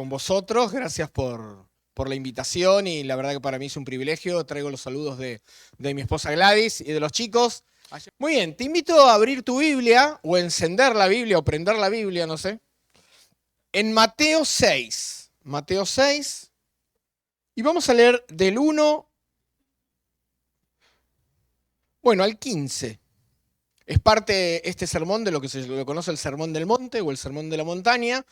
con vosotros. Gracias por la invitación y la verdad que para mí es un privilegio. Traigo los saludos de mi esposa Gladys y de los chicos. Muy bien, te invito a abrir tu Biblia o encender la Biblia o prender la Biblia, no sé. En Mateo 6. Mateo 6. Y vamos a leer del 1, al 15. Es parte este sermón de lo que se lo conoce el Sermón del Monte o el Sermón de la Montaña,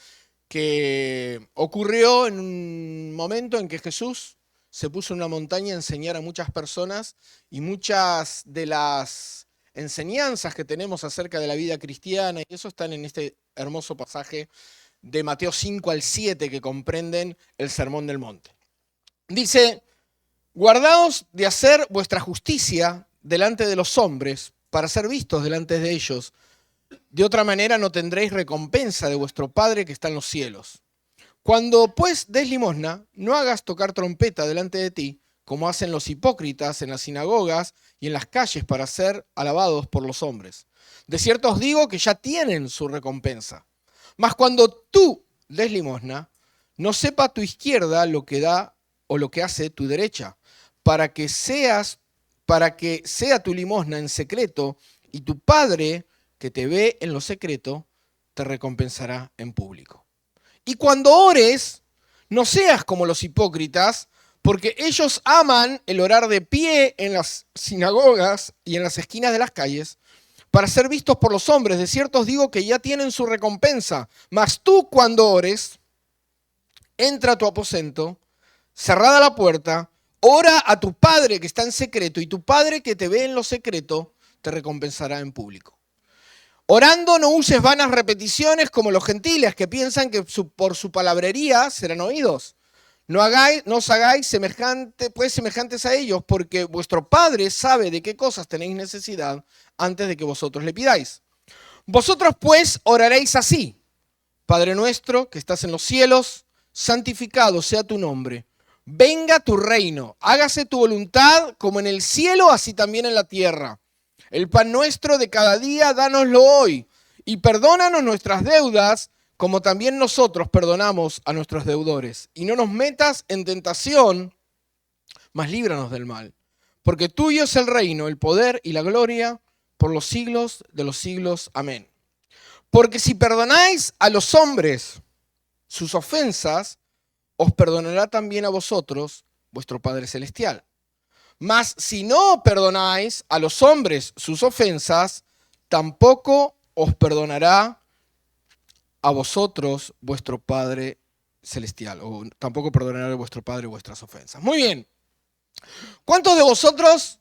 que ocurrió en un momento en que Jesús se puso en una montaña a enseñar a muchas personas y muchas de las enseñanzas que tenemos acerca de la vida cristiana, y eso están en este hermoso pasaje de Mateo 5 al 7 que comprenden el Sermón del Monte. Dice: guardaos de hacer vuestra justicia delante de los hombres, para ser vistos delante de ellos. De otra manera no tendréis recompensa de vuestro Padre que está en los cielos. Cuando pues des limosna, no hagas tocar trompeta delante de ti, como hacen los hipócritas en las sinagogas y en las calles para ser alabados por los hombres. De cierto os digo que ya tienen su recompensa. Mas cuando tú des limosna, no sepa tu izquierda lo que da o lo que hace tu derecha, para que sea tu limosna en secreto, y tu Padre que te ve en lo secreto te recompensará en público. Y cuando ores, no seas como los hipócritas, porque ellos aman el orar de pie en las sinagogas y en las esquinas de las calles, para ser vistos por los hombres. De cierto os digo que ya tienen su recompensa. Mas tú, cuando ores, entra a tu aposento, cerrada la puerta, ora a tu Padre que está en secreto, y tu Padre que te ve en lo secreto te recompensará en público. Orando no uses vanas repeticiones como los gentiles, que piensan que por su palabrería serán oídos. No os hagáis semejantes a ellos, porque vuestro Padre sabe de qué cosas tenéis necesidad antes de que vosotros le pidáis. Vosotros pues oraréis así: Padre nuestro que estás en los cielos, santificado sea tu nombre. Venga tu reino, hágase tu voluntad como en el cielo, así también en la tierra. El pan nuestro de cada día, dánoslo hoy, y perdónanos nuestras deudas, como también nosotros perdonamos a nuestros deudores. Y no nos metas en tentación, mas líbranos del mal. Porque tuyo es el reino, el poder y la gloria, por los siglos de los siglos. Amén. Porque si perdonáis a los hombres sus ofensas, os perdonará también a vosotros vuestro Padre Celestial. Mas si no perdonáis a los hombres sus ofensas, tampoco os perdonará a vosotros vuestro Padre Celestial, o tampoco perdonará a vuestro Padre vuestras ofensas. Muy bien. ¿Cuántos de vosotros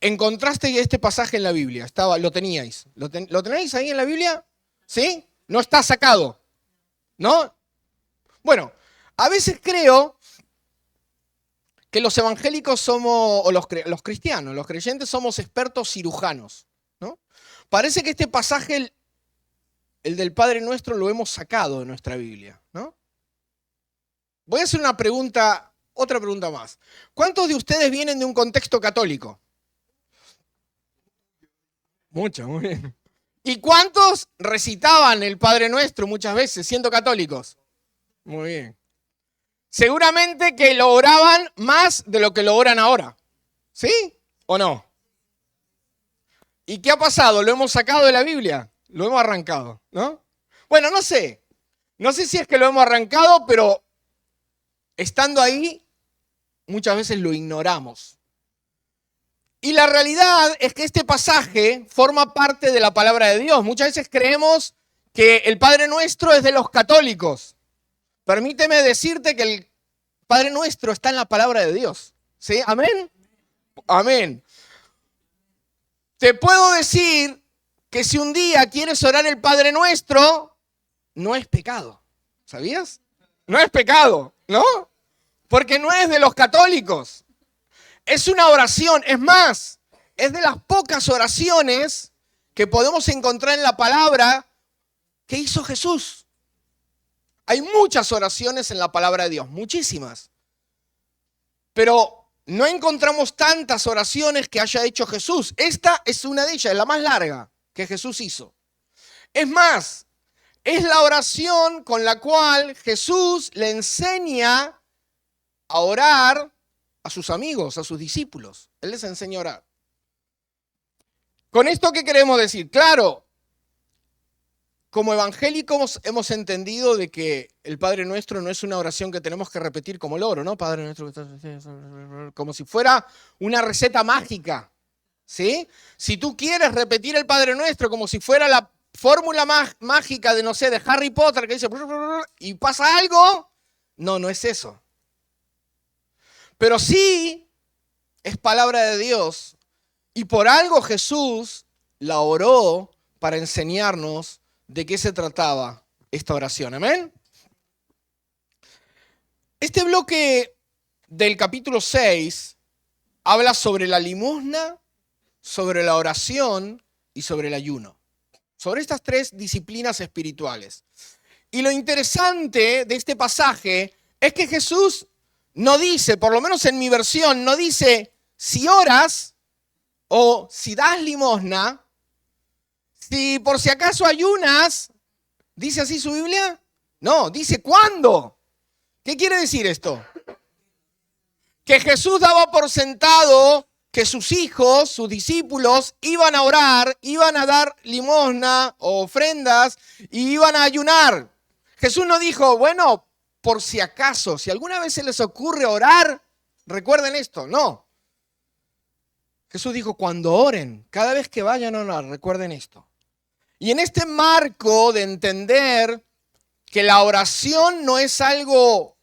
encontraste este pasaje en la Biblia? ¿Lo teníais? ¿Lo tenéis ahí en la Biblia? ¿Sí? No está sacado, ¿no? Bueno, a veces creo que los evangélicos somos, o los cristianos, los creyentes somos expertos cirujanos, ¿no? Parece que este pasaje, el del Padre Nuestro, lo hemos sacado de nuestra Biblia, ¿no? Voy a hacer otra pregunta más. ¿Cuántos de ustedes vienen de un contexto católico? Muchos, muy bien. ¿Y cuántos recitaban el Padre Nuestro muchas veces siendo católicos? Muy bien. Seguramente que lo oraban más de lo que lo oran ahora. ¿Sí o no? ¿Y qué ha pasado? ¿Lo hemos sacado de la Biblia? Lo hemos arrancado, ¿no? Bueno, no sé. No sé si es que lo hemos arrancado, pero estando ahí, muchas veces lo ignoramos. Y la realidad es que este pasaje forma parte de la palabra de Dios. Muchas veces creemos que el Padre Nuestro es de los católicos. Permíteme decirte que el Padre Nuestro está en la palabra de Dios. ¿Sí? ¿Amén? Amén. Te puedo decir que si un día quieres orar el Padre Nuestro, no es pecado. ¿Sabías? No es pecado, ¿no? Porque no es de los católicos. Es una oración. Es más, es de las pocas oraciones que podemos encontrar en la palabra que hizo Jesús. Hay muchas oraciones en la palabra de Dios, muchísimas. Pero no encontramos tantas oraciones que haya hecho Jesús. Esta es una de ellas, es la más larga que Jesús hizo. Es más, Es la oración con la cual Jesús le enseña a orar a sus amigos, a sus discípulos. Él les enseña a orar. ¿Con esto qué queremos decir? Claro, como evangélicos hemos entendido de que el Padre Nuestro no es una oración que tenemos que repetir como loro, ¿no? Padre Nuestro, como si fuera una receta mágica, ¿sí? Si tú quieres repetir el Padre Nuestro como si fuera la fórmula mágica de, no sé, de Harry Potter que dice y pasa algo, no es eso. Pero sí es palabra de Dios y por algo Jesús la oró para enseñarnos de qué se trataba esta oración. ¿Amén? Este bloque del capítulo 6 habla sobre la limosna, sobre la oración y sobre el ayuno. Sobre estas tres disciplinas espirituales. Y lo interesante de este pasaje es que Jesús no dice, por lo menos en mi versión, no dice si oras o si das limosna, si por si acaso ayunas, ¿dice así su Biblia? No, dice ¿cuándo? ¿Qué quiere decir esto? Que Jesús daba por sentado que sus hijos, sus discípulos, iban a orar, iban a dar limosna o ofrendas y iban a ayunar. Jesús no dijo, bueno, por si acaso, si alguna vez se les ocurre orar, recuerden esto, no. Jesús dijo, cuando oren, cada vez que vayan a orar, recuerden esto. Y en este marco de entender que la oración no es algo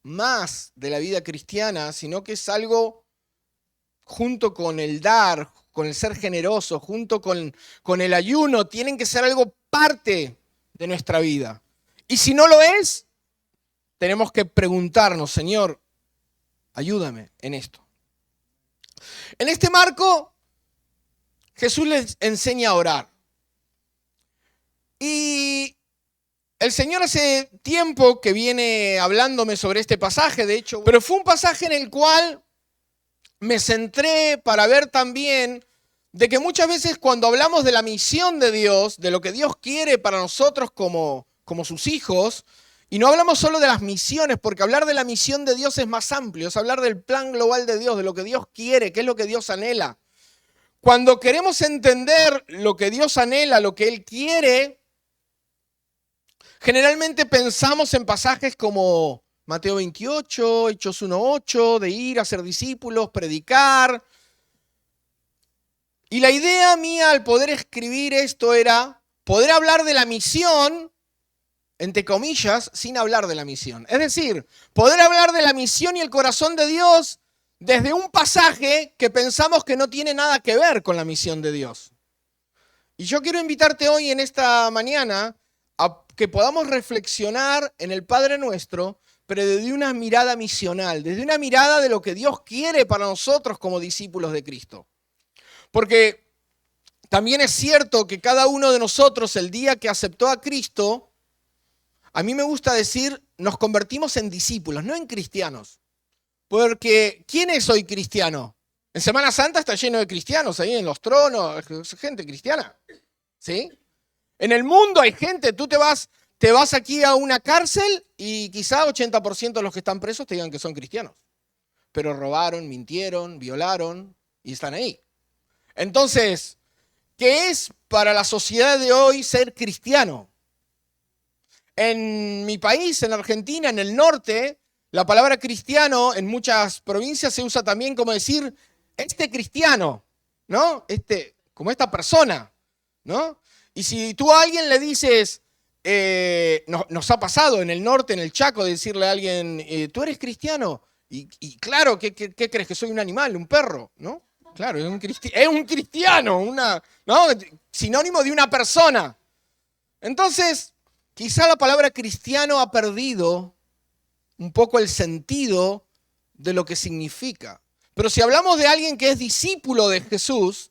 más de la vida cristiana, sino que es algo junto con el dar, con el ser generoso, junto con el ayuno, tienen que ser algo parte de nuestra vida. Y si no lo es, tenemos que preguntarnos, Señor, ayúdame en esto. En este marco, Jesús les enseña a orar. Y el Señor hace tiempo que viene hablándome sobre este pasaje, de hecho, pero fue un pasaje en el cual me centré para ver también de que muchas veces cuando hablamos de la misión de Dios, de lo que Dios quiere para nosotros como sus hijos, y no hablamos solo de las misiones, porque hablar de la misión de Dios es más amplio, es hablar del plan global de Dios, de lo que Dios quiere, qué es lo que Dios anhela. Cuando queremos entender lo que Dios anhela, lo que Él quiere, generalmente pensamos en pasajes como Mateo 28, Hechos 1:8, de ir a ser discípulos, predicar. Y la idea mía al poder escribir esto era poder hablar de la misión, entre comillas, sin hablar de la misión. Es decir, poder hablar de la misión y el corazón de Dios desde un pasaje que pensamos que no tiene nada que ver con la misión de Dios. Y yo quiero invitarte hoy en esta mañana a que podamos reflexionar en el Padre Nuestro, pero desde una mirada misional, desde una mirada de lo que Dios quiere para nosotros como discípulos de Cristo. Porque también es cierto que cada uno de nosotros, el día que aceptó a Cristo, a mí me gusta decir, nos convertimos en discípulos, no en cristianos. Porque, ¿quién es hoy cristiano? En Semana Santa está lleno de cristianos, ahí en los tronos, gente cristiana, ¿sí? En el mundo hay gente, tú te vas aquí a una cárcel y quizá 80% de los que están presos te digan que son cristianos. Pero robaron, mintieron, violaron y están ahí. Entonces, ¿qué es para la sociedad de hoy ser cristiano? En mi país, en Argentina, en el norte, la palabra cristiano en muchas provincias se usa también como decir este cristiano, ¿no? Como esta persona, ¿no? Y si tú a alguien le dices, nos ha pasado en el norte, en el Chaco, de decirle a alguien, ¿tú eres cristiano? Y claro, ¿qué crees? ¿Que soy un animal, un perro? ¿No? Claro, es un cristiano, ¿no? Sinónimo de una persona. Entonces, quizá la palabra cristiano ha perdido un poco el sentido de lo que significa. Pero si hablamos de alguien que es discípulo de Jesús,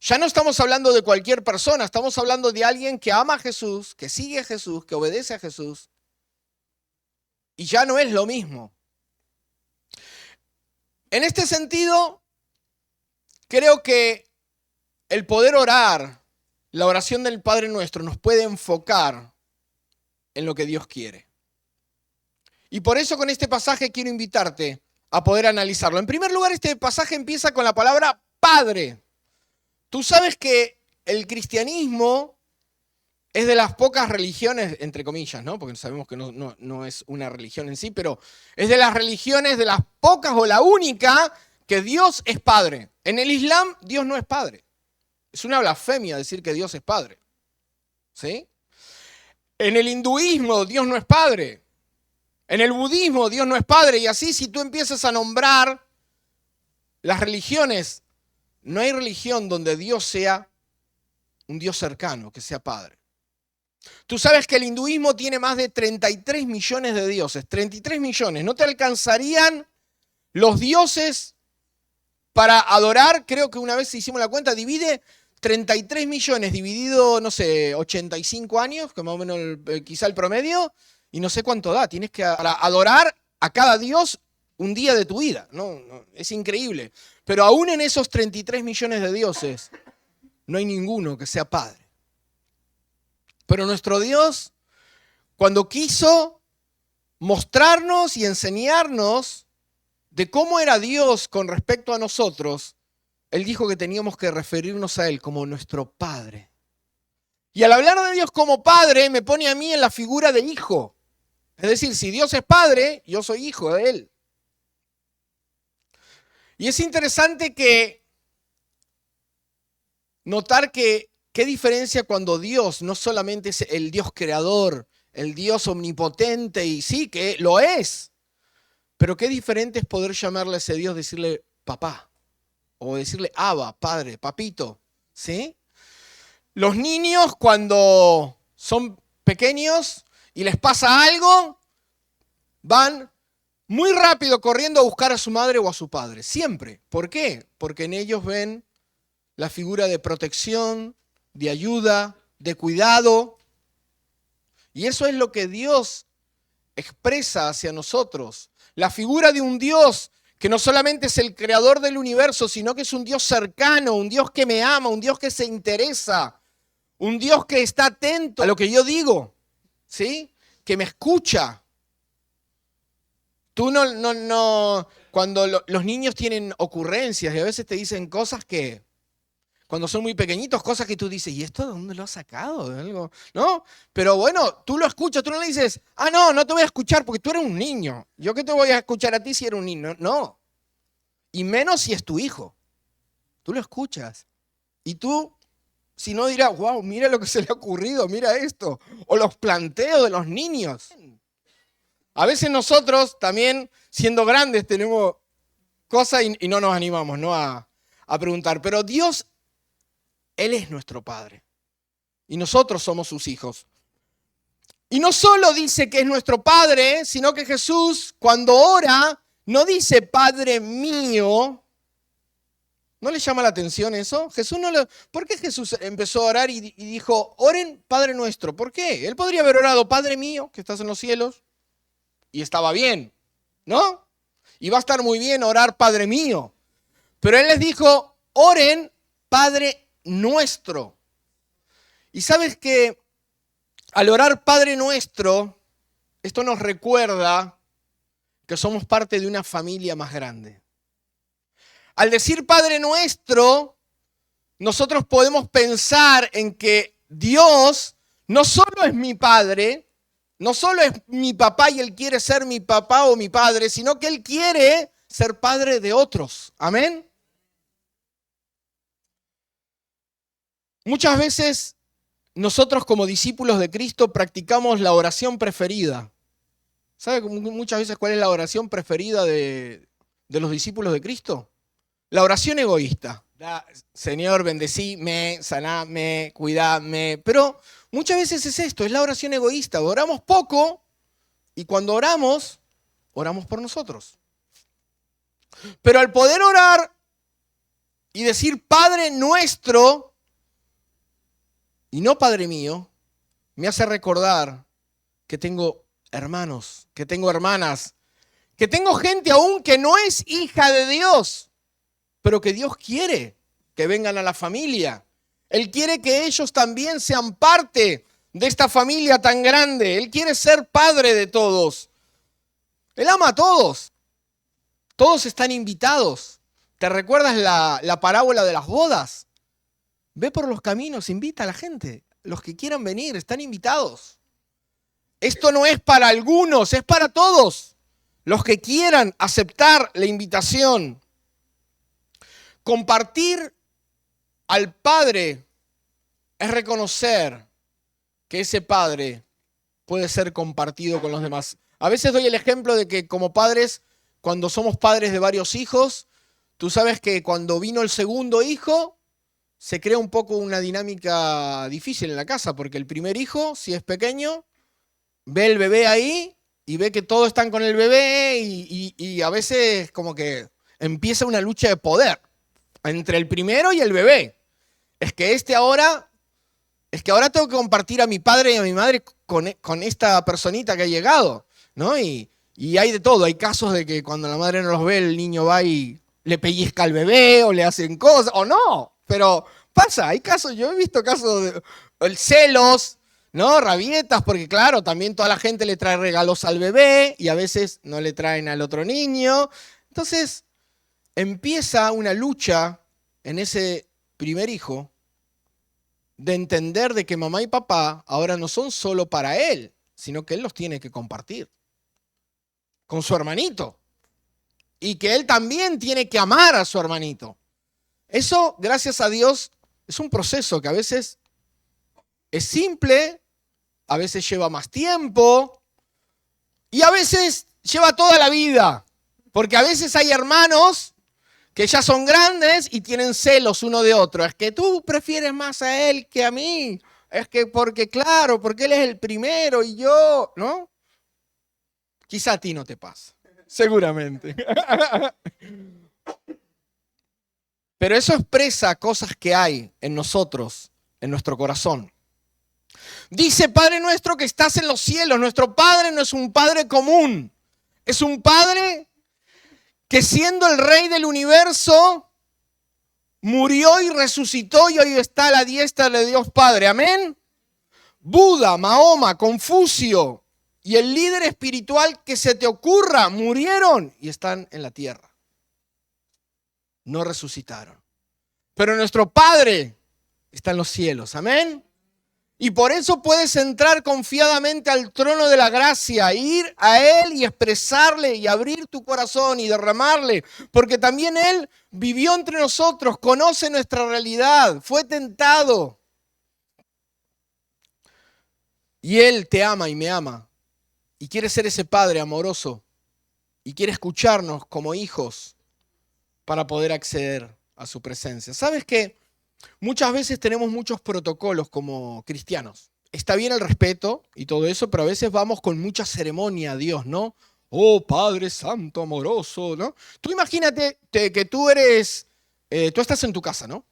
ya no estamos hablando de cualquier persona, estamos hablando de alguien que ama a Jesús, que sigue a Jesús, que obedece a Jesús. Y ya no es lo mismo. En este sentido, creo que el poder orar, la oración del Padre Nuestro nos puede enfocar en lo que Dios quiere. Y por eso con este pasaje quiero invitarte a poder analizarlo. En primer lugar, este pasaje empieza con la palabra Padre. Tú sabes que el cristianismo es de las pocas religiones, entre comillas, ¿no? Porque sabemos que no es una religión en sí, pero es de las religiones, de las pocas o la única, que Dios es Padre. En el Islam, Dios no es Padre. Es una blasfemia decir que Dios es Padre. ¿Sí? En el hinduismo, Dios no es Padre. En el budismo, Dios no es Padre. Y así, si tú empiezas a nombrar las religiones, no hay religión donde Dios sea un Dios cercano, que sea Padre. Tú sabes que el hinduismo tiene más de 33 millones de dioses. 33 millones. No te alcanzarían los dioses para adorar. Creo que una vez hicimos la cuenta, divide 33 millones dividido, no sé, 85 años, que más o menos quizá el promedio, y no sé cuánto da. Tienes que adorar a cada dios un día de tu vida. No, es increíble. Pero aún en esos 33 millones de dioses, no hay ninguno que sea Padre. Pero nuestro Dios, cuando quiso mostrarnos y enseñarnos de cómo era Dios con respecto a nosotros, Él dijo que teníamos que referirnos a Él como nuestro Padre. Y al hablar de Dios como Padre, me pone a mí en la figura de hijo. Es decir, si Dios es Padre, yo soy hijo de Él. Y es interesante que notar que qué diferencia cuando Dios no solamente es el Dios creador, el Dios omnipotente, y sí que lo es, pero qué diferente es poder llamarle a ese Dios, decirle papá, o decirle Abba, padre, papito, ¿sí? Los niños cuando son pequeños y les pasa algo, van muy rápido corriendo a buscar a su madre o a su padre, siempre. ¿Por qué? Porque en ellos ven la figura de protección, de ayuda, de cuidado. Y eso es lo que Dios expresa hacia nosotros. La figura de un Dios que no solamente es el creador del universo, sino que es un Dios cercano, un Dios que me ama, un Dios que se interesa, un Dios que está atento a lo que yo digo, ¿sí? Que me escucha. Tú cuando los niños tienen ocurrencias y a veces te dicen cosas que, cuando son muy pequeñitos, cosas que tú dices, ¿y esto de dónde lo has sacado? ¿De algo? ¿No? Pero bueno, tú lo escuchas, tú no le dices, no te voy a escuchar porque tú eres un niño. ¿Yo qué te voy a escuchar a ti si eres un niño? No. Y menos si es tu hijo. Tú lo escuchas. Y tú, si no, dirás, wow, mira lo que se le ha ocurrido, mira esto. O los planteos de los niños. A veces nosotros también, siendo grandes, tenemos cosas y no nos animamos, ¿no? a preguntar. Pero Dios, Él es nuestro Padre. Y nosotros somos sus hijos. Y no solo dice que es nuestro Padre, sino que Jesús, cuando ora, no dice Padre mío. ¿No le llama la atención eso? ¿Por qué Jesús empezó a orar y dijo, oren Padre nuestro? ¿Por qué? Él podría haber orado Padre mío, que estás en los cielos, y estaba bien, ¿no? Y va a estar muy bien orar Padre mío. Pero Él les dijo, oren Padre nuestro. Y sabes que al orar Padre nuestro, esto nos recuerda que somos parte de una familia más grande. Al decir Padre nuestro, nosotros podemos pensar en que Dios no solo es mi Padre, no solo es mi papá y Él quiere ser mi papá o mi padre, sino que Él quiere ser padre de otros. Amén. Muchas veces nosotros como discípulos de Cristo practicamos la oración preferida. ¿Sabe muchas veces cuál es la oración preferida de los discípulos de Cristo? La oración egoísta. Señor, bendecime, saname, cuidame. Pero muchas veces es esto, es la oración egoísta. Oramos poco y cuando oramos, oramos por nosotros. Pero al poder orar y decir Padre nuestro y no Padre mío, me hace recordar que tengo hermanos, que tengo hermanas, que tengo gente aún que no es hija de Dios, pero que Dios quiere que vengan a la familia. Él quiere que ellos también sean parte de esta familia tan grande. Él quiere ser padre de todos. Él ama a todos. Todos están invitados. ¿Te recuerdas la parábola de las bodas? Ve por los caminos, invita a la gente. Los que quieran venir están invitados. Esto no es para algunos, es para todos. Los que quieran aceptar la invitación. Compartir al Padre es reconocer que ese Padre puede ser compartido con los demás. A veces doy el ejemplo de que como padres, cuando somos padres de varios hijos, tú sabes que cuando vino el segundo hijo, se crea un poco una dinámica difícil en la casa, porque el primer hijo, si es pequeño, ve el bebé ahí y ve que todos están con el bebé y a veces como que empieza una lucha de poder entre el primero y el bebé. Es que ahora tengo que compartir a mi padre y a mi madre con esta personita que ha llegado, ¿no? Y hay de todo. Hay casos de que cuando la madre no los ve, el niño va y le pellizca al bebé o le hacen cosas, o no. Pero pasa, hay casos, yo he visto casos de celos, ¿no? Rabietas, porque claro, también toda la gente le trae regalos al bebé y a veces no le traen al otro niño. Entonces empieza una lucha en ese primer hijo de entender de que mamá y papá ahora no son solo para él, sino que él los tiene que compartir con su hermanito y que él también tiene que amar a su hermanito. Eso, gracias a Dios, es un proceso que a veces es simple, a veces lleva más tiempo y a veces lleva toda la vida, porque a veces hay hermanos que ya son grandes y tienen celos uno de otro. Es que tú prefieres más a él que a mí. Es que porque él es el primero y yo, ¿no? Quizá a ti no te pasa, seguramente. Pero eso expresa cosas que hay en nosotros, en nuestro corazón. Dice, Padre nuestro que estás en los cielos. Nuestro Padre no es un Padre común. Es un Padre que siendo el Rey del universo, murió y resucitó y hoy está a la diestra de Dios Padre. Amén. Buda, Mahoma, Confucio y el líder espiritual que se te ocurra murieron y están en la tierra. No resucitaron. Pero nuestro Padre está en los cielos. Amén. Y por eso puedes entrar confiadamente al trono de la gracia, ir a Él y expresarle y abrir tu corazón y derramarle, porque también Él vivió entre nosotros, conoce nuestra realidad, fue tentado. Y Él te ama y me ama, y quiere ser ese Padre amoroso, y quiere escucharnos como hijos para poder acceder a su presencia. ¿Sabes qué? Muchas veces tenemos muchos protocolos como cristianos. Está bien el respeto y todo eso, pero a veces vamos con mucha ceremonia a Dios, ¿no? Oh, Padre Santo, amoroso, ¿no? Tú imagínate que tú estás en tu casa, ¿no?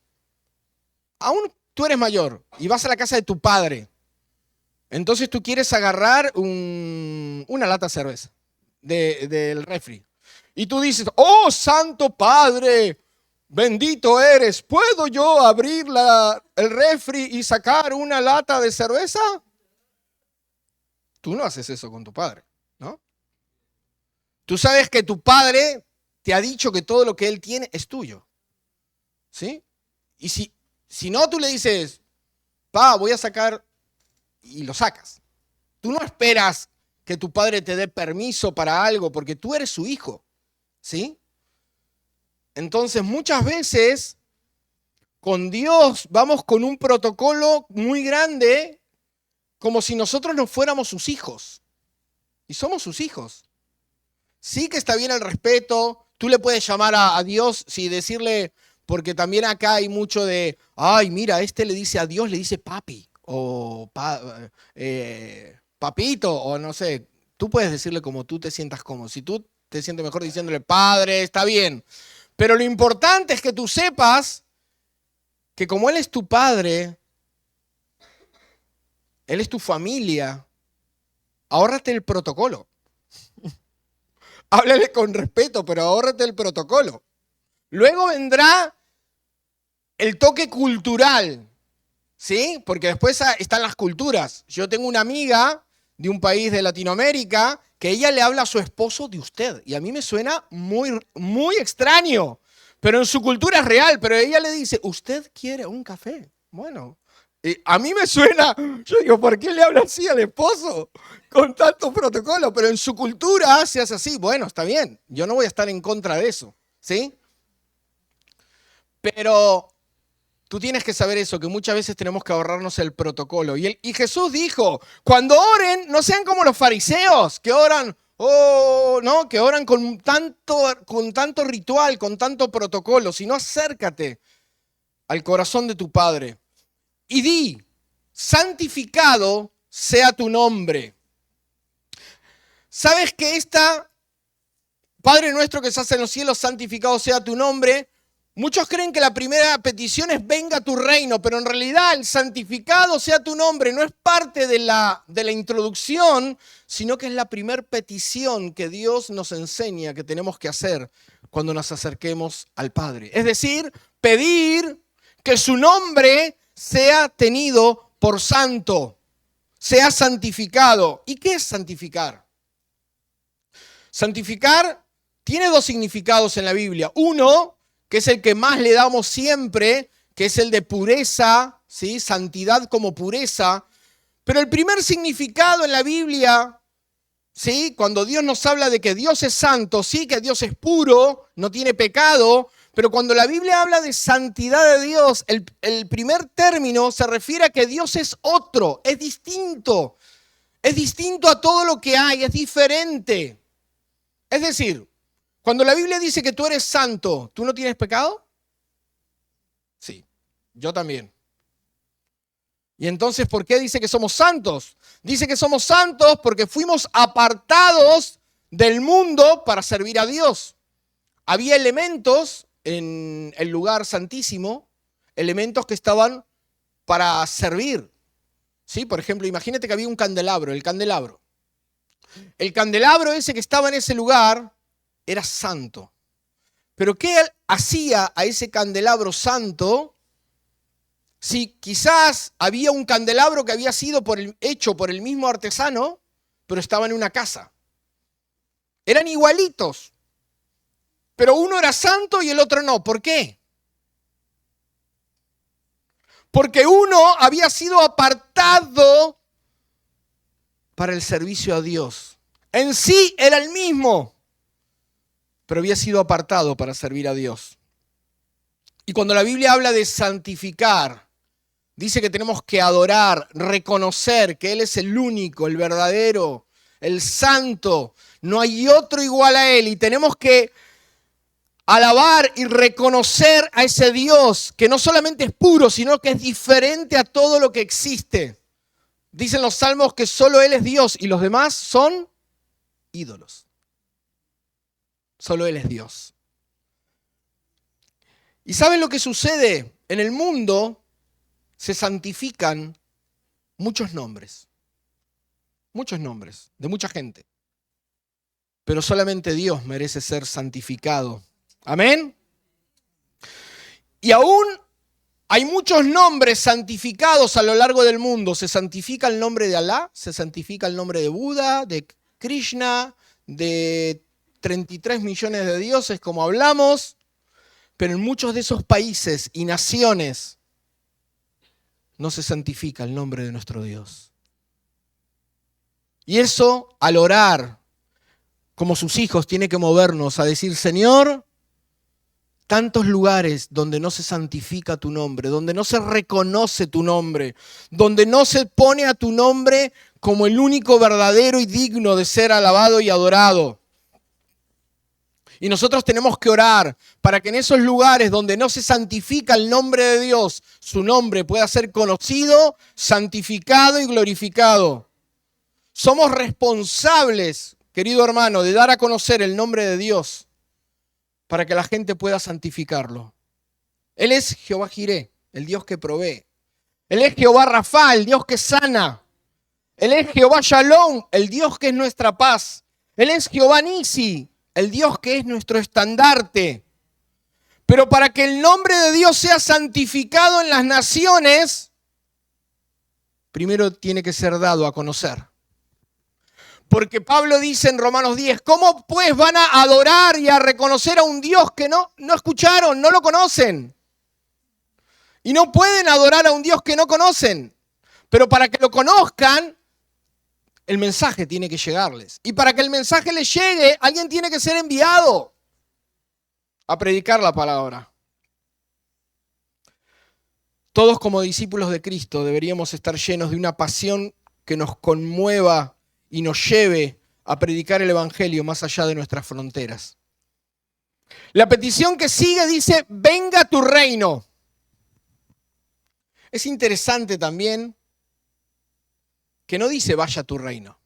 Aún tú eres mayor y vas a la casa de tu padre. Entonces tú quieres agarrar una lata de cerveza del refri. Y tú dices, oh, Santo Padre, bendito eres, ¿puedo yo abrir el refri y sacar una lata de cerveza? Tú no haces eso con tu padre, ¿no? Tú sabes que tu padre te ha dicho que todo lo que él tiene es tuyo, ¿sí? Y si no, tú le dices, voy a sacar, y lo sacas. Tú no esperas que tu padre te dé permiso para algo porque tú eres su hijo, ¿sí? Entonces, muchas veces con Dios vamos con un protocolo muy grande, como si nosotros no fuéramos sus hijos. Y somos sus hijos. Sí que está bien el respeto. Tú le puedes llamar a Dios, sí, decirle, porque también acá hay mucho de, ay, mira, le dice a Dios, le dice papi, o papito, o no sé. Tú puedes decirle como tú te sientas cómodo. Si tú te sientes mejor diciéndole padre, está bien. Pero lo importante es que tú sepas que como Él es tu padre, Él es tu familia, ahórrate el protocolo. Háblale con respeto, pero ahórrate el protocolo. Luego vendrá el toque cultural. ¿sí? Porque después están las culturas. Yo tengo una amiga de un país de Latinoamérica que ella le habla a su esposo de usted. Y a mí me suena muy, muy extraño. Pero en su cultura es real. Pero ella le dice, ¿usted quiere un café? Bueno, a mí me suena, yo digo, ¿por qué le habla así al esposo? Con tanto protocolo. Pero en su cultura se hace así. Bueno, está bien. Yo no voy a estar en contra de eso, ¿sí? Pero tú tienes que saber eso, que muchas veces tenemos que ahorrarnos el protocolo. Y Jesús dijo, cuando oren, no sean como los fariseos, que oran, no, que oran con tanto ritual, con tanto protocolo, sino acércate al corazón de tu Padre y di, santificado sea tu nombre. ¿Sabes que Padre nuestro que estás en los cielos, santificado sea tu nombre? Muchos creen que la primera petición es venga tu reino, pero en realidad el santificado sea tu nombre no es parte de la introducción, sino que es la primera petición que Dios nos enseña que tenemos que hacer cuando nos acerquemos al Padre. Es decir, pedir que su nombre sea tenido por santo, sea santificado. ¿Y qué es santificar? Santificar tiene dos significados en la Biblia. Uno, que es el que más le damos siempre, que es el de pureza, ¿sí? Santidad como pureza. Pero el primer significado en la Biblia, ¿sí? Cuando Dios nos habla de que Dios es santo, sí, que Dios es puro, no tiene pecado, pero cuando la Biblia habla de santidad de Dios, el primer término se refiere a que Dios es otro, es distinto a todo lo que hay, es diferente. Es decir, cuando la Biblia dice que tú eres santo, ¿tú no tienes pecado? Sí, yo también. Y entonces, ¿por qué dice que somos santos? Dice que somos santos porque fuimos apartados del mundo para servir a Dios. Había elementos en el lugar santísimo, elementos que estaban para servir. ¿Sí? Por ejemplo, imagínate que había un candelabro, el candelabro. El candelabro ese que estaba en ese lugar era santo. Pero ¿qué hacía a ese candelabro santo si quizás había un candelabro que había sido hecho por el mismo artesano, pero estaba en una casa? Eran igualitos, pero uno era santo y el otro no. ¿Por qué? Porque uno había sido apartado para el servicio a Dios. En sí era el mismo, pero había sido apartado para servir a Dios. Y cuando la Biblia habla de santificar, dice que tenemos que adorar, reconocer que Él es el único, el verdadero, el santo. No hay otro igual a Él y tenemos que alabar y reconocer a ese Dios que no solamente es puro, sino que es diferente a todo lo que existe. Dicen los salmos que solo Él es Dios y los demás son ídolos. Solo Él es Dios. ¿Y saben lo que sucede? En el mundo se santifican muchos nombres de mucha gente. Pero solamente Dios merece ser santificado. Amén. Y aún hay muchos nombres santificados a lo largo del mundo. Se santifica el nombre de Alá, se santifica el nombre de Buda, de Krishna, de 33 millones de dioses, como hablamos, pero en muchos de esos países y naciones no se santifica el nombre de nuestro Dios. Y eso, al orar como sus hijos, tiene que movernos a decir, Señor, tantos lugares donde no se santifica tu nombre, donde no se reconoce tu nombre, donde no se pone a tu nombre como el único verdadero y digno de ser alabado y adorado. Y nosotros tenemos que orar para que en esos lugares donde no se santifica el nombre de Dios, su nombre pueda ser conocido, santificado y glorificado. Somos responsables, querido hermano, de dar a conocer el nombre de Dios para que la gente pueda santificarlo. Él es Jehová Jireh, el Dios que provee. Él es Jehová Rafa, el Dios que sana. Él es Jehová Shalom, el Dios que es nuestra paz. Él es Jehová Nisi, el Dios que es nuestro estandarte. Pero para que el nombre de Dios sea santificado en las naciones, primero tiene que ser dado a conocer. Porque Pablo dice en Romanos 10, ¿cómo pues van a adorar y a reconocer a un Dios que no escucharon, no lo conocen? Y no pueden adorar a un Dios que no conocen. Pero para que lo conozcan, el mensaje tiene que llegarles. Y para que el mensaje les llegue, alguien tiene que ser enviado a predicar la palabra. Todos como discípulos de Cristo deberíamos estar llenos de una pasión que nos conmueva y nos lleve a predicar el Evangelio más allá de nuestras fronteras. La petición que sigue dice, venga tu reino. Es interesante también que no dice vaya tu reino.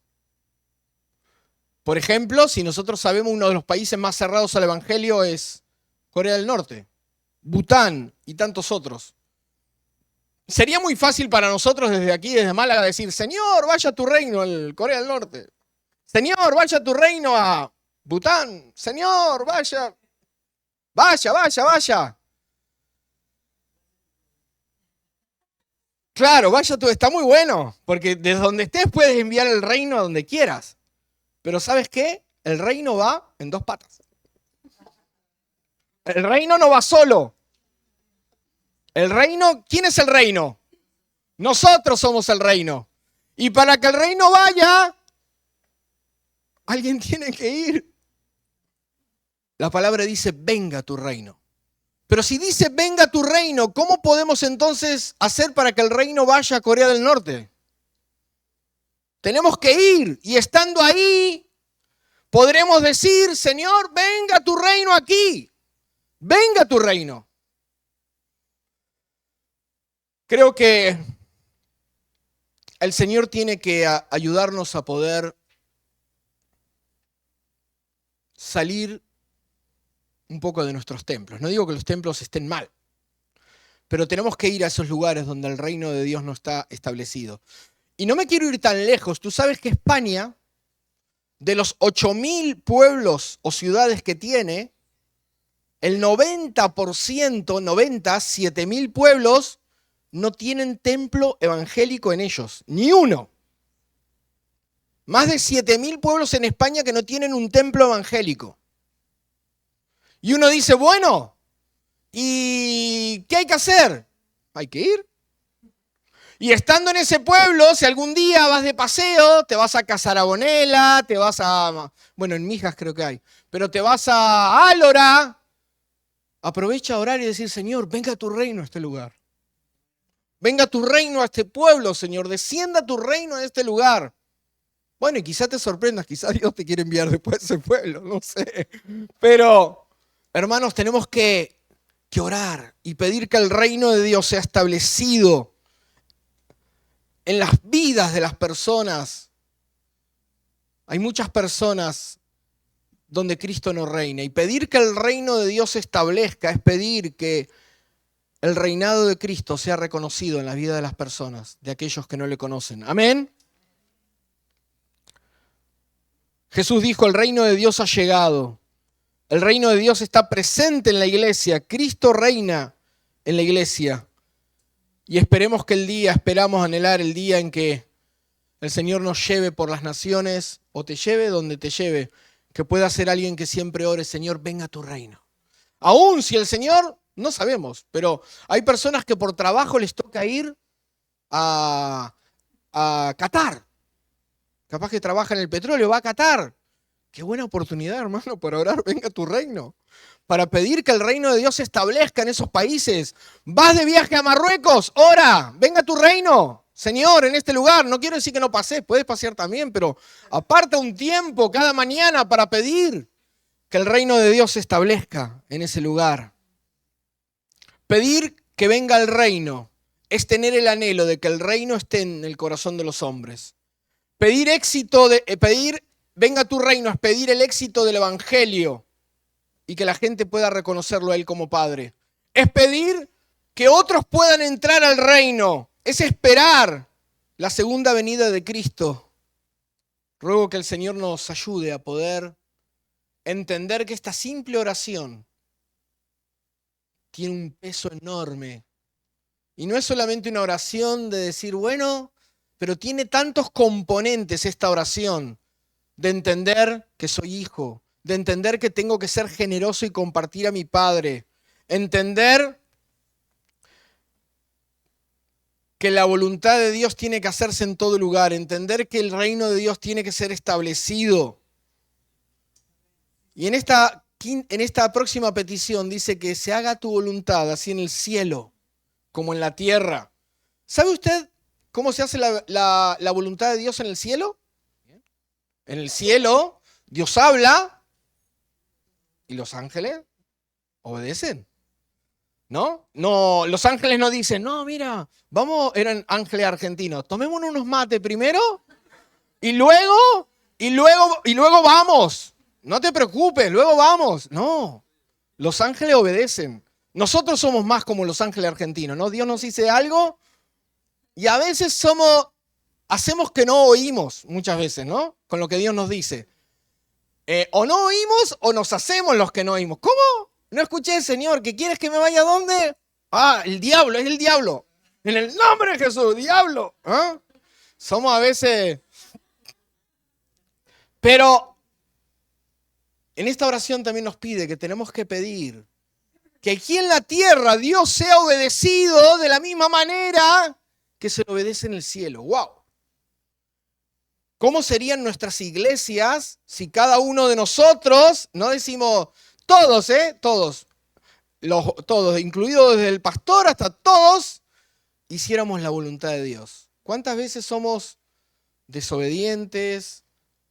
Por ejemplo, si nosotros sabemos uno de los países más cerrados al Evangelio es Corea del Norte, Bután y tantos otros. Sería muy fácil para nosotros desde aquí, desde Málaga, decir, Señor, vaya tu reino al Corea del Norte. Señor, vaya tu reino a Bután. Señor, vaya. Claro, vaya tú, está muy bueno, porque desde donde estés puedes enviar el reino a donde quieras. Pero ¿sabes qué? El reino va en dos patas. El reino no va solo. El reino, ¿quién es el reino? Nosotros somos el reino. Y para que el reino vaya, alguien tiene que ir. La palabra dice, venga tu reino. Pero si dice, venga tu reino, ¿cómo podemos entonces hacer para que el reino vaya a Corea del Norte? Tenemos que ir y estando ahí, podremos decir, Señor, venga tu reino aquí. Venga tu reino. Creo que el Señor tiene que ayudarnos a poder salir un poco de nuestros templos. No digo que los templos estén mal, pero tenemos que ir a esos lugares donde el reino de Dios no está establecido. Y no me quiero ir tan lejos. Tú sabes que España, de los 8.000 pueblos o ciudades que tiene, el 90%, 7.000 pueblos, no tienen templo evangélico en ellos. Ni uno. Más de 7.000 pueblos en España que no tienen un templo evangélico. Y uno dice, bueno, ¿y qué hay que hacer? Hay que ir. Y estando en ese pueblo, si algún día vas de paseo, te vas a Casarabonela, te vas a, bueno, en Mijas creo que hay, pero te vas a Álora, aprovecha a orar y decir, Señor, venga tu reino a este lugar. Venga tu reino a este pueblo, Señor, descienda tu reino a este lugar. Bueno, y quizás te sorprendas, quizás Dios te quiere enviar después a ese pueblo, no sé. Pero, hermanos, tenemos que orar y pedir que el reino de Dios sea establecido en las vidas de las personas. Hay muchas personas donde Cristo no reina. Y pedir que el reino de Dios se establezca es pedir que el reinado de Cristo sea reconocido en la vida de las personas, de aquellos que no le conocen. Amén. Jesús dijo, el reino de Dios ha llegado. El reino de Dios está presente en la iglesia. Cristo reina en la iglesia. Y esperamos anhelar el día en que el Señor nos lleve por las naciones o te lleve donde te lleve. Que pueda ser alguien que siempre ore, Señor, venga a tu reino. Aún si el Señor, no sabemos, pero hay personas que por trabajo les toca ir a Qatar. Capaz que trabaja en el petróleo, va a Qatar. Qué buena oportunidad, hermano, para orar, venga a tu reino. Para pedir que el reino de Dios se establezca en esos países. Vas de viaje a Marruecos, ora, venga a tu reino. Señor, en este lugar, no quiero decir que no pases, puedes pasear también, pero aparta un tiempo cada mañana para pedir que el reino de Dios se establezca en ese lugar. Pedir que venga el reino es tener el anhelo de que el reino esté en el corazón de los hombres. Pedir venga tu reino es pedir el éxito del evangelio y que la gente pueda reconocerlo a Él como Padre. Es pedir que otros puedan entrar al reino. Es esperar la segunda venida de Cristo. Ruego que el Señor nos ayude a poder entender que esta simple oración tiene un peso enorme. Y no es solamente una oración de decir, bueno, pero tiene tantos componentes esta oración de entender que soy hijo, de entender que tengo que ser generoso y compartir a mi Padre, entender que la voluntad de Dios tiene que hacerse en todo lugar, entender que el reino de Dios tiene que ser establecido. Y en esta próxima petición dice que se haga tu voluntad, así en el cielo como en la tierra. ¿Sabe usted cómo se hace la voluntad de Dios en el cielo? En el cielo, Dios habla y los ángeles obedecen. ¿No? No, los ángeles no dicen, no, mira, vamos, eran ángeles argentinos, tomémonos unos mates primero y luego vamos. No te preocupes, luego vamos. No, los ángeles obedecen. Nosotros somos más como los ángeles argentinos, ¿no? Dios nos dice algo y a veces hacemos que no oímos, muchas veces, ¿no? Con lo que Dios nos dice. O no oímos o nos hacemos los que no oímos. ¿Cómo? No escuché, Señor, ¿que quieres que me vaya a dónde? Ah, el diablo, es el diablo. En el nombre de Jesús, diablo. ¿Ah? Somos a veces... Pero en esta oración también nos pide que tenemos que pedir que aquí en la tierra Dios sea obedecido de la misma manera que se le obedece en el cielo. ¡Wow! ¿Cómo serían nuestras iglesias si cada uno de nosotros, no decimos todos, todos, incluido desde el pastor hasta todos, hiciéramos la voluntad de Dios? ¿Cuántas veces somos desobedientes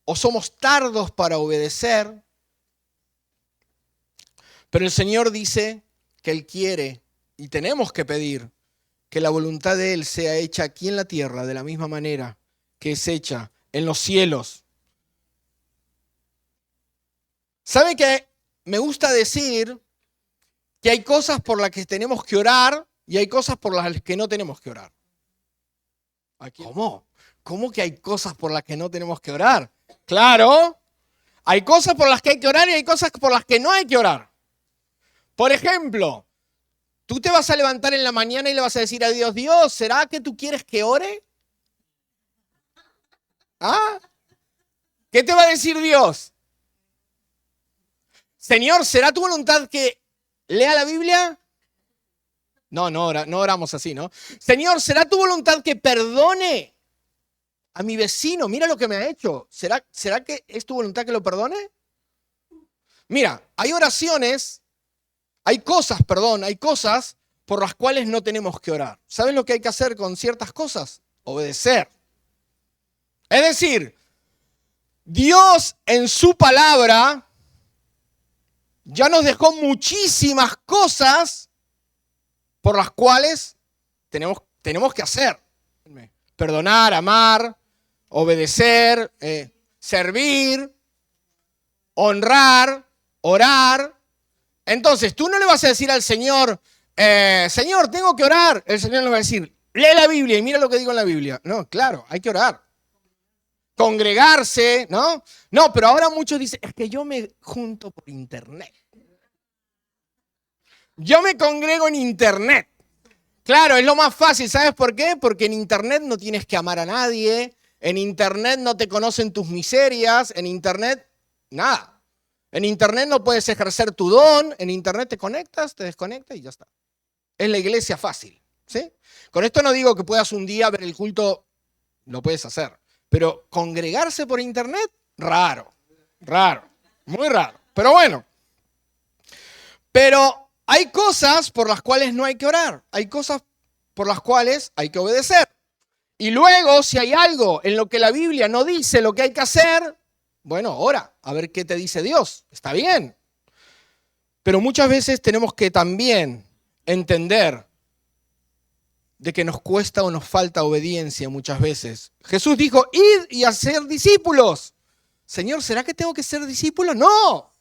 o somos tardos para obedecer? Pero el Señor dice que Él quiere y tenemos que pedir que la voluntad de Él sea hecha aquí en la tierra de la misma manera que es hecha en los cielos. ¿Sabe qué? Me gusta decir que hay cosas por las que tenemos que orar y hay cosas por las que no tenemos que orar. ¿Cómo? ¿Cómo que hay cosas por las que no tenemos que orar? Claro, hay cosas por las que hay que orar y hay cosas por las que no hay que orar. Por ejemplo, tú te vas a levantar en la mañana y le vas a decir a Dios, Dios, ¿será que tú quieres que ore? ¿Ah? ¿Qué te va a decir Dios? Señor, ¿será tu voluntad que lea la Biblia? No oramos así, ¿no? Señor, ¿será tu voluntad que perdone a mi vecino? Mira lo que me ha hecho. ¿Será que es tu voluntad que lo perdone? Mira, hay cosas por las cuales no tenemos que orar. ¿Sabes lo que hay que hacer con ciertas cosas? Obedecer. Es decir, Dios en su palabra ya nos dejó muchísimas cosas por las cuales tenemos que hacer. Perdonar, amar, obedecer, servir, honrar, orar. Entonces, tú no le vas a decir al Señor, Señor, tengo que orar. El Señor le va a decir, lee la Biblia y mira lo que digo en la Biblia. No, claro, hay que orar. Congregarse, ¿no? No, pero ahora muchos dicen, es que yo me junto por internet. Yo me congrego en internet. Claro, es lo más fácil, ¿sabes por qué? Porque en internet no tienes que amar a nadie, en internet no te conocen tus miserias, en internet, nada. En internet no puedes ejercer tu don, en internet te conectas, te desconectas y ya está. Es la iglesia fácil, ¿sí? Con esto no digo que puedas un día ver el culto, lo puedes hacer. Pero congregarse por internet, raro, muy raro. Pero bueno, pero hay cosas por las cuales no hay que orar, hay cosas por las cuales hay que obedecer. Y luego, si hay algo en lo que la Biblia no dice lo que hay que hacer, bueno, ora, a ver qué te dice Dios. Está bien. Pero muchas veces tenemos que también entender de que nos cuesta o nos falta obediencia muchas veces. Jesús dijo, id y hacer discípulos. Señor, ¿será que tengo que ser discípulo? No,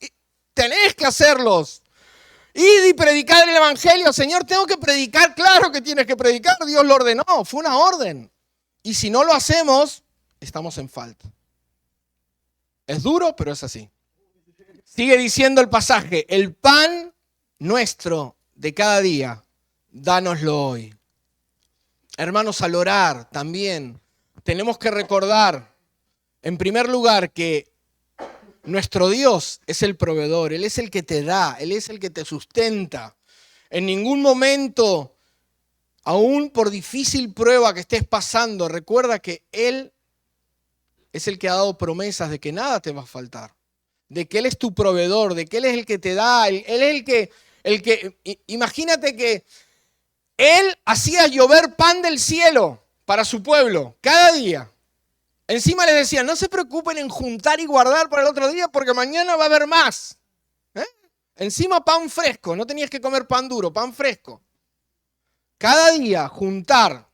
tenés que hacerlos. Id y predicar el evangelio. Señor, tengo que predicar. Claro que tienes que predicar. Dios lo ordenó, fue una orden. Y si no lo hacemos, estamos en falta. Es duro, pero es así. Sigue diciendo el pasaje, el pan nuestro de cada día, dánoslo hoy. Hermanos, al orar también tenemos que recordar, en primer lugar, que nuestro Dios es el proveedor, Él es el que te da, Él es el que te sustenta. En ningún momento, aún por difícil prueba que estés pasando, recuerda que Él es el que ha dado promesas de que nada te va a faltar, de que Él es tu proveedor, de que Él es el que te da, Él es imagínate que Él hacía llover pan del cielo para su pueblo cada día. Encima les decía, no se preocupen en juntar y guardar para el otro día porque mañana va a haber más. Encima pan fresco, no tenías que comer pan duro, pan fresco. Cada día juntar.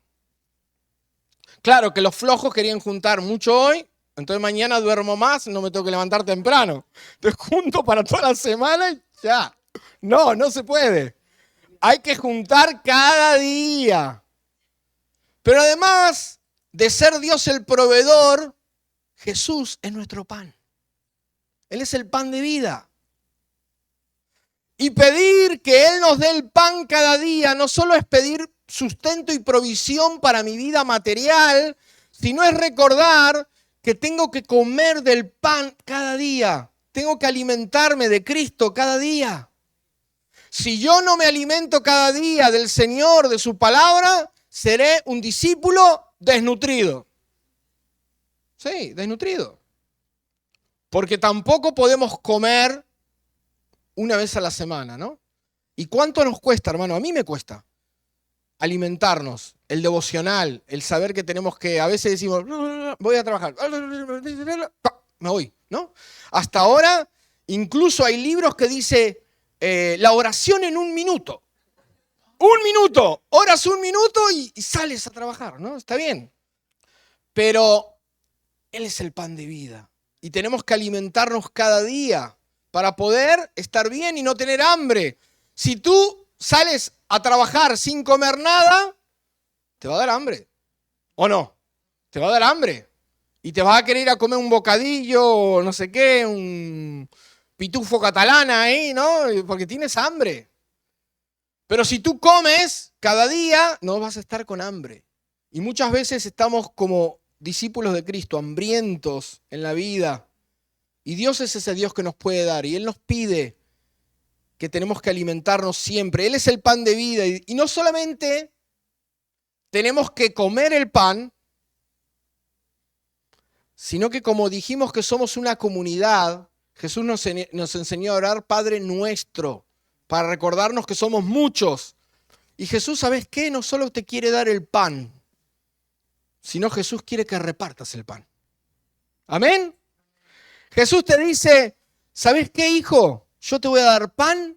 Claro que los flojos querían juntar mucho hoy, entonces mañana duermo más, no me tengo que levantar temprano. Entonces junto para toda la semana y ya. No se puede. Hay que juntar cada día. Pero además de ser Dios el proveedor, Jesús es nuestro pan. Él es el pan de vida. Y pedir que Él nos dé el pan cada día no solo es pedir sustento y provisión para mi vida material, sino es recordar que tengo que comer del pan cada día. Tengo que alimentarme de Cristo cada día. Si yo no me alimento cada día del Señor, de su palabra, seré un discípulo desnutrido. Sí, desnutrido. Porque tampoco podemos comer una vez a la semana, ¿no? ¿Y cuánto nos cuesta, hermano? A mí me cuesta alimentarnos, el devocional, el saber que tenemos que, a veces decimos, voy a trabajar, me voy, ¿no? Hasta ahora, incluso hay libros que dice la oración en 1 minuto. 1 minuto, oras 1 minuto y sales a trabajar, ¿no? Está bien. Pero Él es el pan de vida y tenemos que alimentarnos cada día para poder estar bien y no tener hambre. Si tú sales a trabajar sin comer nada, te va a dar hambre. ¿O no? Te va a dar hambre. Y te vas a querer ir a comer un bocadillo o no sé qué, un pitufo catalán ahí, ¿no? Porque tienes hambre. Pero si tú comes cada día, no vas a estar con hambre. Y muchas veces estamos como discípulos de Cristo, hambrientos en la vida. Y Dios es ese Dios que nos puede dar. Y Él nos pide que tenemos que alimentarnos siempre. Él es el pan de vida. Y no solamente tenemos que comer el pan, sino que como dijimos que somos una comunidad, Jesús nos enseñó a orar Padre Nuestro, para recordarnos que somos muchos. Y Jesús, ¿sabes qué? No solo te quiere dar el pan, sino Jesús quiere que repartas el pan. ¿Amén? Jesús te dice, ¿sabes qué, hijo? Yo te voy a dar pan,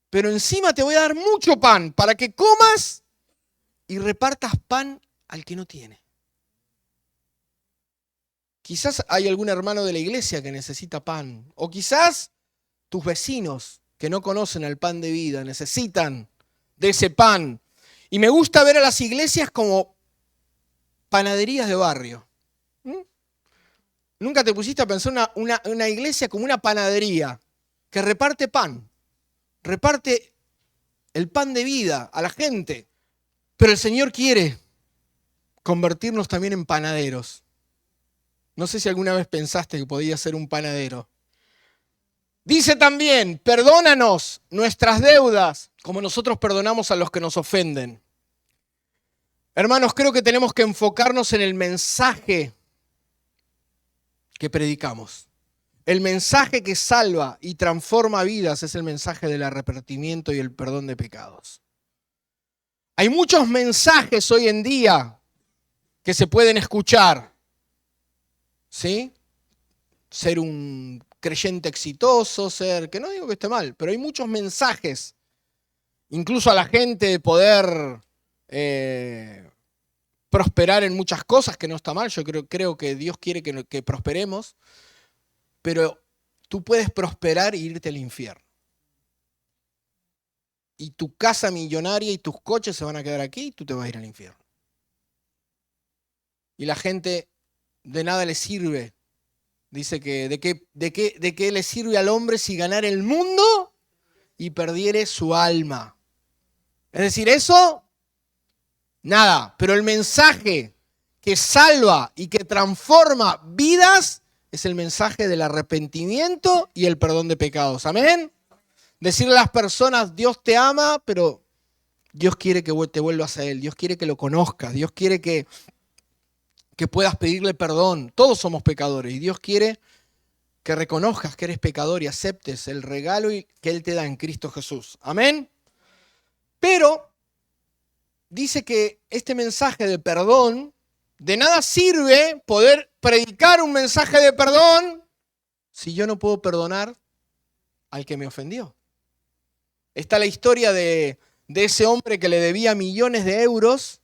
pero encima te voy a dar mucho pan para que comas y repartas pan al que no tiene. Quizás hay algún hermano de la iglesia que necesita pan, o quizás tus vecinos que no conocen el pan de vida necesitan de ese pan. Y me gusta ver a las iglesias como panaderías de barrio. ¿Nunca te pusiste a pensar una iglesia como una panadería que reparte pan? Reparte el pan de vida a la gente. Pero el Señor quiere convertirnos también en panaderos. No sé si alguna vez pensaste que podía ser un panadero. Dice también, perdónanos nuestras deudas como nosotros perdonamos a los que nos ofenden. Hermanos, creo que tenemos que enfocarnos en el mensaje que predicamos. El mensaje que salva y transforma vidas es el mensaje del arrepentimiento y el perdón de pecados. Hay muchos mensajes hoy en día que se pueden escuchar. ¿Sí? Ser un creyente exitoso, que no digo que esté mal, pero hay muchos mensajes, incluso a la gente de poder prosperar en muchas cosas, que no está mal. Yo creo que Dios quiere que prosperemos, pero tú puedes prosperar e irte al infierno. Y tu casa millonaria y tus coches se van a quedar aquí y tú te vas a ir al infierno. Y la gente de nada le sirve. Dice que ¿de qué le sirve al hombre si ganara el mundo y perdiere su alma? Es decir, eso, nada. Pero el mensaje que salva y que transforma vidas es el mensaje del arrepentimiento y el perdón de pecados. Amén. Decirle a las personas, Dios te ama, pero Dios quiere que te vuelvas a Él. Dios quiere que lo conozcas. Dios quiere que puedas pedirle perdón. Todos somos pecadores y Dios quiere que reconozcas que eres pecador y aceptes el regalo que Él te da en Cristo Jesús. Amén. Pero dice que este mensaje de perdón, de nada sirve poder predicar un mensaje de perdón si yo no puedo perdonar al que me ofendió. Está la historia de ese hombre que le debía millones de euros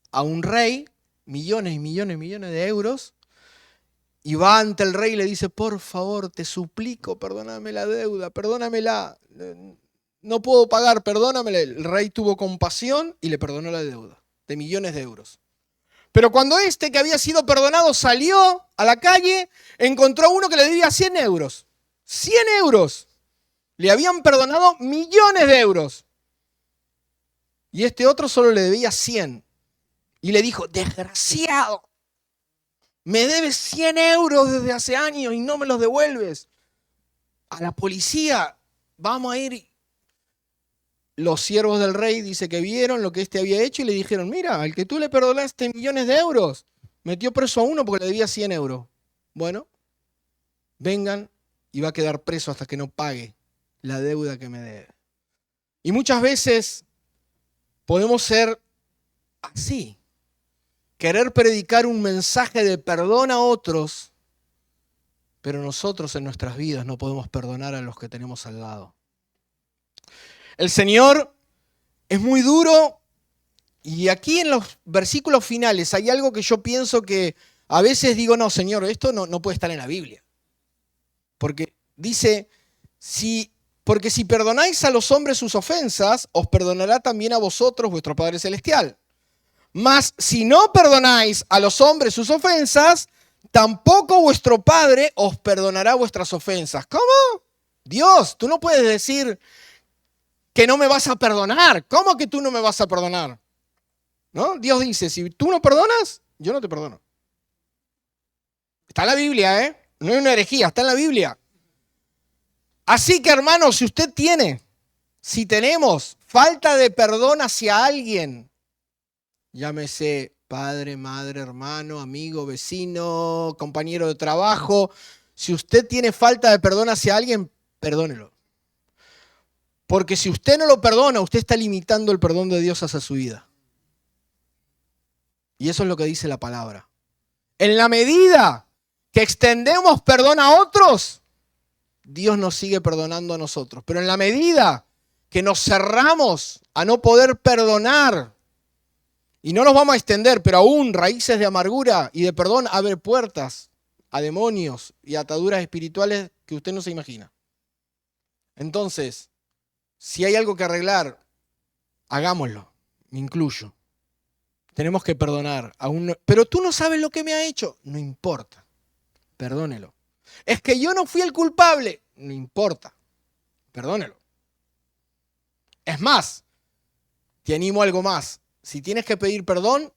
a un rey, millones y millones y millones de euros, y va ante el rey y le dice, por favor, te suplico, perdóname la deuda, perdónamela, no puedo pagar, perdónamela. El rey tuvo compasión y le perdonó la deuda de millones de euros. Pero cuando este que había sido perdonado salió a la calle, encontró a uno que le debía 100 euros. 100 euros. Le habían perdonado millones de euros. Y este otro solo le debía 100. Y le dijo, desgraciado, me debes 100 euros desde hace años y no me los devuelves. A la policía vamos a ir. Los siervos del rey dice que vieron lo que este había hecho y le dijeron, mira, al que tú le perdonaste millones de euros, metió preso a uno porque le debía 100 euros. Bueno, vengan y va a quedar preso hasta que no pague la deuda que me debe. Y muchas veces podemos ser así, querer predicar un mensaje de perdón a otros, pero nosotros en nuestras vidas no podemos perdonar a los que tenemos al lado. El Señor es muy duro y aquí en los versículos finales hay algo que yo pienso que a veces digo, no, Señor, esto no puede estar en la Biblia. Porque dice, porque si perdonáis a los hombres sus ofensas, os perdonará también a vosotros vuestro Padre Celestial. Mas si no perdonáis a los hombres sus ofensas, tampoco vuestro Padre os perdonará vuestras ofensas. ¿Cómo? Dios, tú no puedes decir que no me vas a perdonar. ¿Cómo que tú no me vas a perdonar? ¿No? Dios dice, si tú no perdonas, yo no te perdono. Está en la Biblia, ¿eh? No es una herejía, está en la Biblia. Así que, hermanos, si tenemos falta de perdón hacia alguien, llámese padre, madre, hermano, amigo, vecino, compañero de trabajo, si usted tiene falta de perdón hacia alguien, perdónelo. Porque si usted no lo perdona, usted está limitando el perdón de Dios hacia su vida. Y eso es lo que dice la palabra. En la medida que extendemos perdón a otros, Dios nos sigue perdonando a nosotros. Pero en la medida que nos cerramos a no poder perdonar, y no nos vamos a extender, pero aún raíces de amargura y de perdón abre puertas a demonios y ataduras espirituales que usted no se imagina. Entonces, si hay algo que arreglar, hagámoslo, me incluyo. Tenemos que perdonar. Pero tú no sabes lo que me ha hecho. No importa, perdónelo. Es que yo no fui el culpable. No importa, perdónelo. Es más, te animo a algo más. Si tienes que pedir perdón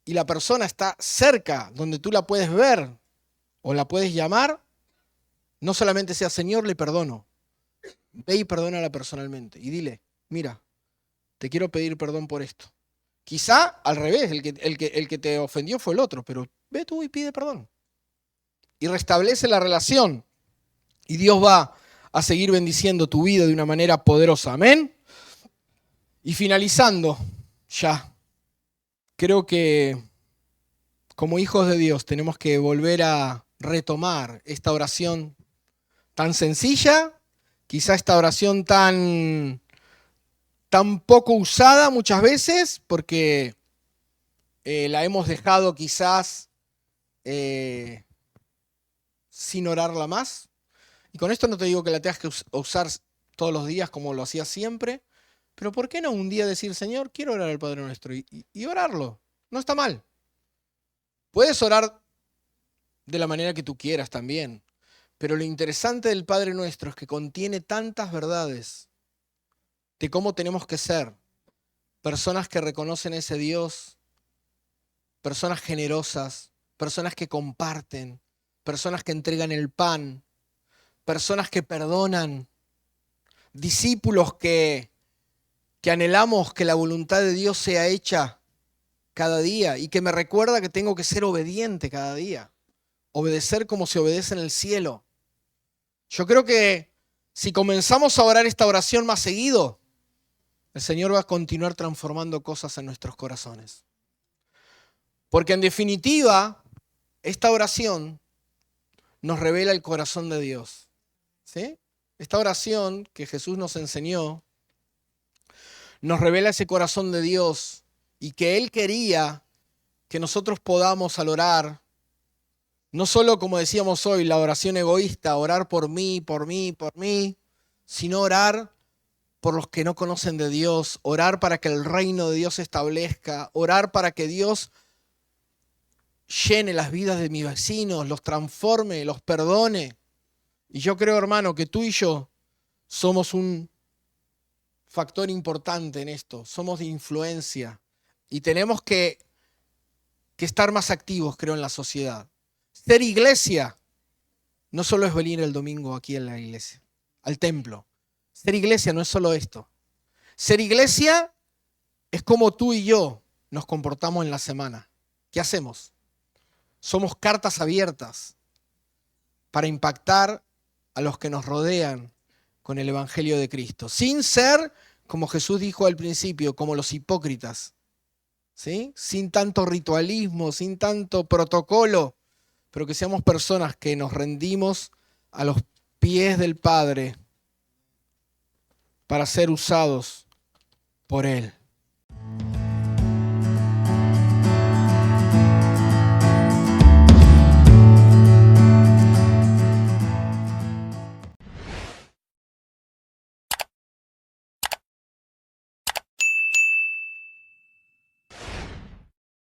y la persona está cerca, donde tú la puedes ver o la puedes llamar, no solamente sea Señor, le perdono. Ve y perdónala personalmente y dile, mira, te quiero pedir perdón por esto. Quizá al revés, el que te ofendió fue el otro, pero ve tú y pide perdón. Y restablece la relación. Y Dios va a seguir bendiciendo tu vida de una manera poderosa. Amén. Y finalizando, ya, creo que como hijos de Dios tenemos que volver a retomar esta oración tan sencilla, quizá esta oración tan poco usada muchas veces, porque la hemos dejado quizás sin orarla más. Y con esto no te digo que la tengas que usar todos los días como lo hacías siempre, pero ¿por qué no un día decir, Señor, quiero orar al Padre Nuestro y orarlo? No está mal. Puedes orar de la manera que tú quieras también, pero lo interesante del Padre Nuestro es que contiene tantas verdades de cómo tenemos que ser personas que reconocen ese Dios personas generosas, personas que comparten, personas que entregan el pan, personas que perdonan, discípulos que anhelamos que la voluntad de Dios sea hecha cada día y que me recuerda que tengo que ser obediente cada día, obedecer como se obedece en el cielo. Yo creo que si comenzamos a orar esta oración más seguido, el Señor va a continuar transformando cosas en nuestros corazones. Porque en definitiva, esta oración nos revela el corazón de Dios. ¿Sí? Esta oración que Jesús nos enseñó nos revela ese corazón de Dios y que Él quería que nosotros podamos al orar, no solo como decíamos hoy, la oración egoísta, orar por mí, sino orar por los que no conocen de Dios, orar para que el reino de Dios se establezca, orar para que Dios llene las vidas de mis vecinos, los transforme, los perdone. Y yo creo, hermano, que tú y yo somos un factor importante en esto, somos de influencia y tenemos que estar más activos, creo, en la sociedad. Ser iglesia no solo es venir el domingo aquí en la iglesia, al templo. Ser iglesia no es solo esto. Ser iglesia es como tú y yo nos comportamos en la semana. ¿Qué hacemos? Somos cartas abiertas para impactar a los que nos rodean con el Evangelio de Cristo, sin ser, como Jesús dijo al principio, como los hipócritas, ¿sí? Sin tanto ritualismo, sin tanto protocolo, pero que seamos personas que nos rendimos a los pies del Padre para ser usados por Él.